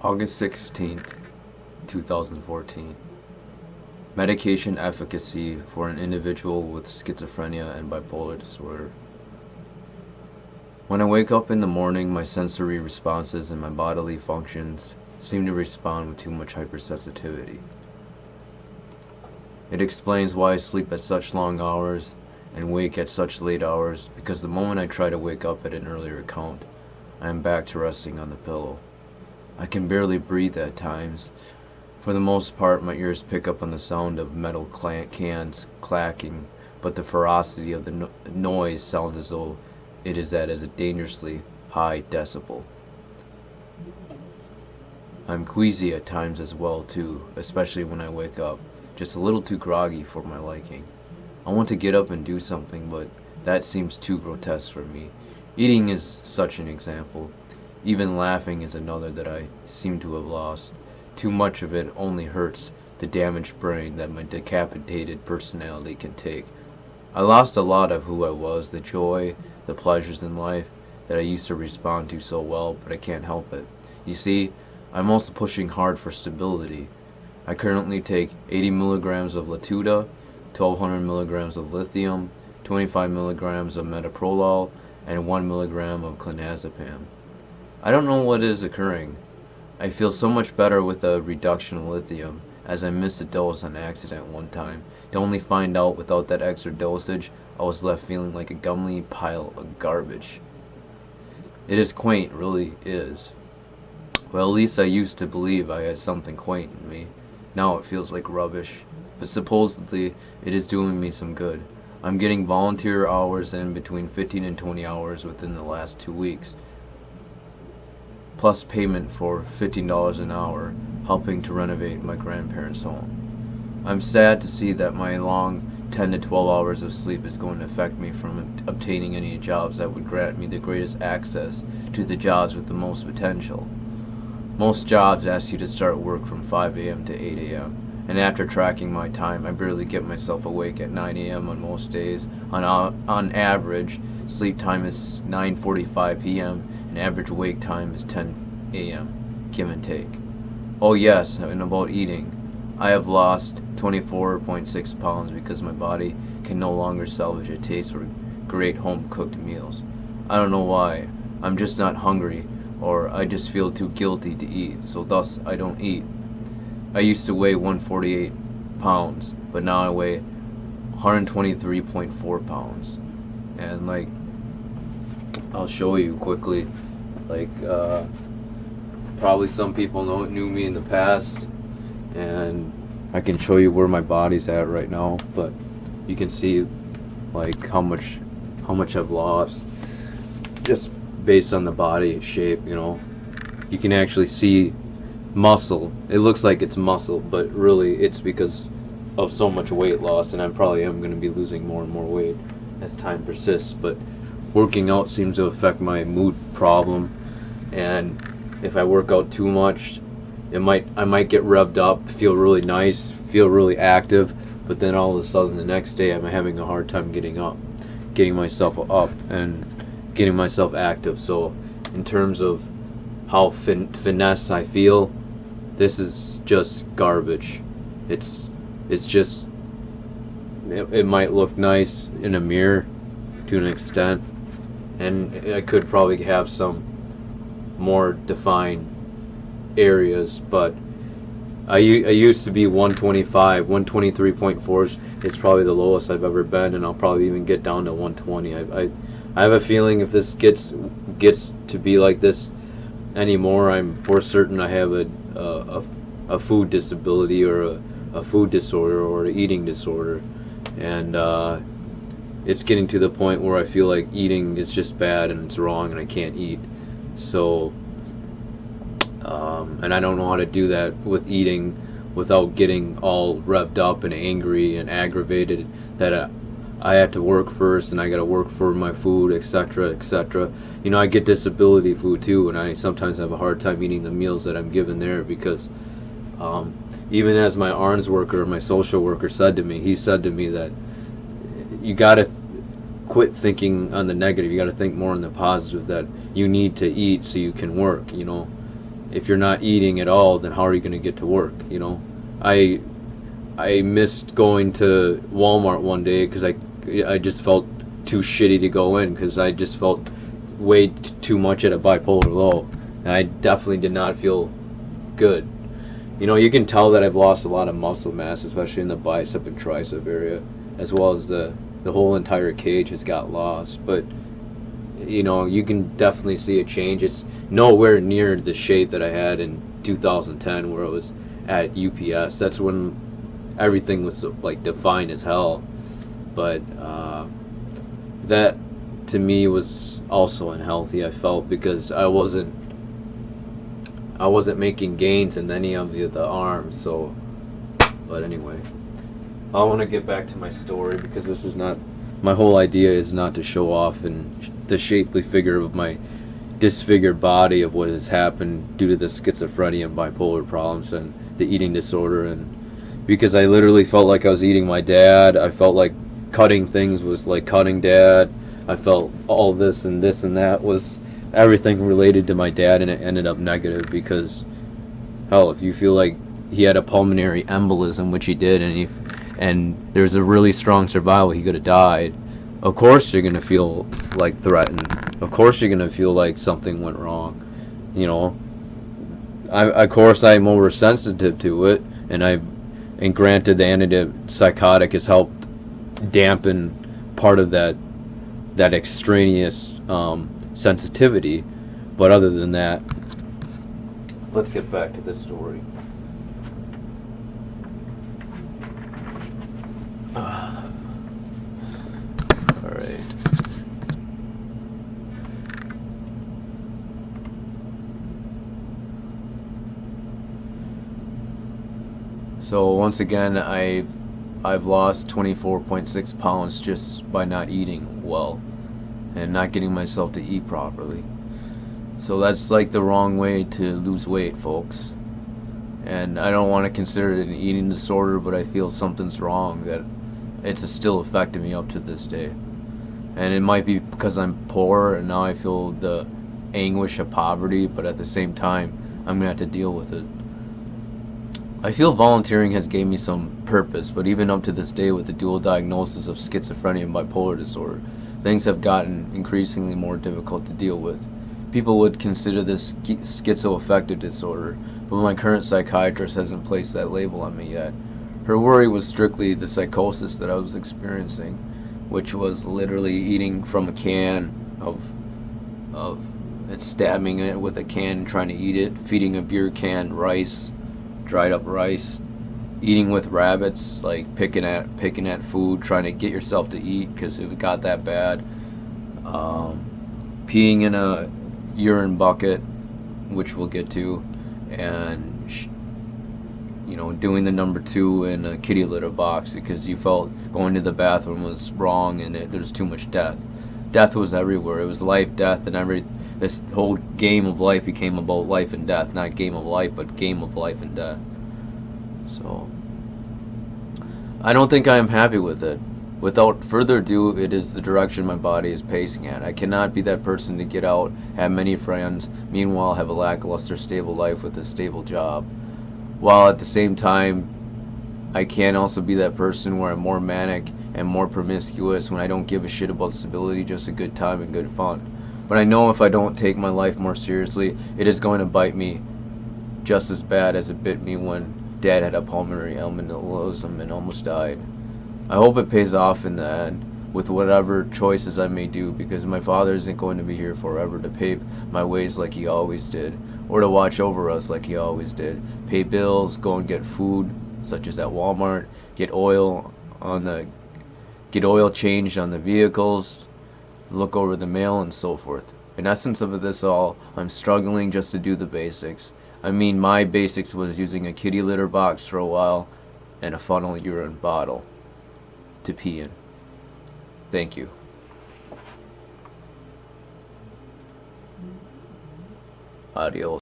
August 16th, 2014. Medication efficacy for an individual with schizophrenia and bipolar disorder. When I wake up in the morning, my sensory responses and my bodily functions seem to respond with too much hypersensitivity. It explains why I sleep at such long hours and wake at such late hours, because the moment I try to wake up at an earlier count, I am back to resting on the pillow. I can barely breathe at times. For the most part, my ears pick up on the sound of metal cans clacking, but the ferocity of the noise sounds as though it is at a dangerously high decibel. I'm queasy at times as well too, especially when I wake up, just a little too groggy for my liking. I want to get up and do something, but that seems too grotesque for me. Eating is such an example. Even laughing is another that I seem to have lost. Too much of it only hurts the damaged brain that my decapitated personality can take. I lost a lot of who I was, the joy, the pleasures in life that I used to respond to so well, but I can't help it. You see, I'm also pushing hard for stability. I currently take 80 milligrams of Latuda, 1200 milligrams of Lithium, 25 milligrams of Metaprolol, and 1 milligram of Clonazapam. I don't know what is occurring. I feel so much better with a reduction of lithium, as I missed a dose on accident one time, to only find out without that extra dosage, I was left feeling like a gummy pile of garbage. It is quaint, really is. Well, at least I used to believe I had something quaint in me. Now it feels like rubbish. But supposedly, it is doing me some good. I'm getting volunteer hours in between 15 and 20 hours within the last 2 weeks. Plus payment for $15 an hour, helping to renovate my grandparents' home. I'm sad to see that my long 10 to 12 hours of sleep is going to affect me from obtaining any jobs that would grant me the greatest access to the jobs with the most potential. Most jobs ask you to start work from 5 a.m. to 8 a.m., and after tracking my time, I barely get myself awake at 9 a.m. on most days. On average, sleep time is 9:45 p.m., and average wake time is 10 a.m., give and take. Oh yes, and about eating. I have lost 24.6 pounds because my body can no longer salvage a taste for great home-cooked meals. I don't know why. I'm just not hungry, or I just feel too guilty to eat, so thus I don't eat. I used to weigh 148 pounds, but now I weigh 123.4 pounds. And I'll show you quickly. Probably some people knew me in the past, and I can show you where my body's at right now, but you can see how much I've lost just based on the body shape. You can actually see muscle. It looks like it's muscle, but really it's because of so much weight loss, and I probably am going to be losing more and more weight as time persists. But working out seems to affect my mood problem, and if I work out too much, I might get revved up, feel really nice, feel really active, but then all of a sudden the next day I'm having a hard time getting myself up and getting myself active. So in terms of how finesse I feel, this is just garbage. It's just, it might look nice in a mirror to an extent, and I could probably have some more defined areas, but I used to be 125, 123.4 is probably the lowest I've ever been, and I'll probably even get down to 120. I have a feeling if this gets to be like this anymore, I'm for certain I have a food disability, or a food disorder, or an eating disorder, and it's getting to the point where I feel like eating is just bad and it's wrong and I can't eat. So and I don't know how to do that with eating without getting all revved up and angry and aggravated that I had to work first, and I got to work for my food, etc., etc. I get disability food too, and I sometimes have a hard time eating the meals that I'm given there, because even as my ARNS worker, my social worker, said to me that you got to quit thinking on the negative. You got to think more on the positive, that you need to eat so you can work. if you're not eating at all, then how are you going to get to work? You know, I missed going to Walmart one day because I just felt too shitty to go in because I just felt way too much at a bipolar low, and I definitely did not feel good. You know, you can tell that I've lost a lot of muscle mass, especially in the bicep and tricep area, as well as the whole entire cage has got lost. But you know, you can definitely see a change. It's nowhere near the shape that I had in 2010 where I was at UPS. That's when everything was like defined as hell. But that to me was also unhealthy, I felt, because I wasn't making gains in any of the arms. So, but anyway, I want to get back to my story because this is not, my whole idea is not to show off and the shapely figure of my disfigured body of what has happened due to the schizophrenia and bipolar problems and the eating disorder. And because I literally felt like I was eating my dad. I felt like cutting things was like cutting dad. I felt all this and that was everything related to my dad, and it ended up negative because, hell, if you feel like he had a pulmonary embolism, which he did, and there's a really strong survival, he could have died, of course you're going to feel like threatened. Of course you're going to feel like something went wrong. You know, of course I'm oversensitive to it, and granted the antipsychotic has helped dampen part of that extraneous sensitivity, but other than that, let's get back to this story. Alright. So once again, I've lost 24.6 pounds just by not eating well and not getting myself to eat properly. So that's like the wrong way to lose weight, folks. And I don't want to consider it an eating disorder, but I feel something's wrong, that it's still affecting me up to this day. And it might be because I'm poor and now I feel the anguish of poverty, but at the same time I'm gonna have to deal with it. I feel volunteering has gave me some purpose, but even up to this day with the dual diagnosis of schizophrenia and bipolar disorder, things have gotten increasingly more difficult to deal with. People would consider this schizoaffective disorder, but my current psychiatrist hasn't placed that label on me yet. Her worry was strictly the psychosis that I was experiencing, which was literally eating from a can of and stabbing it with a can, trying to eat it, feeding a beer can rice, dried up rice, eating with rabbits, like picking at food, trying to get yourself to eat because it got that bad. Peeing in a urine bucket, which we'll get to, and doing the number 2 in a kitty litter box because you felt going to the bathroom was wrong and there's too much death. Death was everywhere. It was life, death, and this whole game of life became about life and death, not game of life, but game of life and death. So I don't think I am happy with it. Without further ado, it is the direction my body is pacing at. I cannot be that person to get out, have many friends, meanwhile have a lackluster stable life with a stable job. While at the same time, I can also be that person where I'm more manic and more promiscuous when I don't give a shit about stability, just a good time and good fun. But I know if I don't take my life more seriously, it is going to bite me just as bad as it bit me when Dad had a pulmonary embolism and almost died. I hope it pays off in the end with whatever choices I may do, because my father isn't going to be here forever to pave my ways like he always did, or to watch over us like he always did, pay bills, go and get food such as at Walmart, get oil changed on the vehicles, look over the mail, and so forth. In essence of this all, I'm struggling just to do the basics. I mean, my basics was using a kitty litter box for a while and a funnel urine bottle to pee in. Thank you. Adios.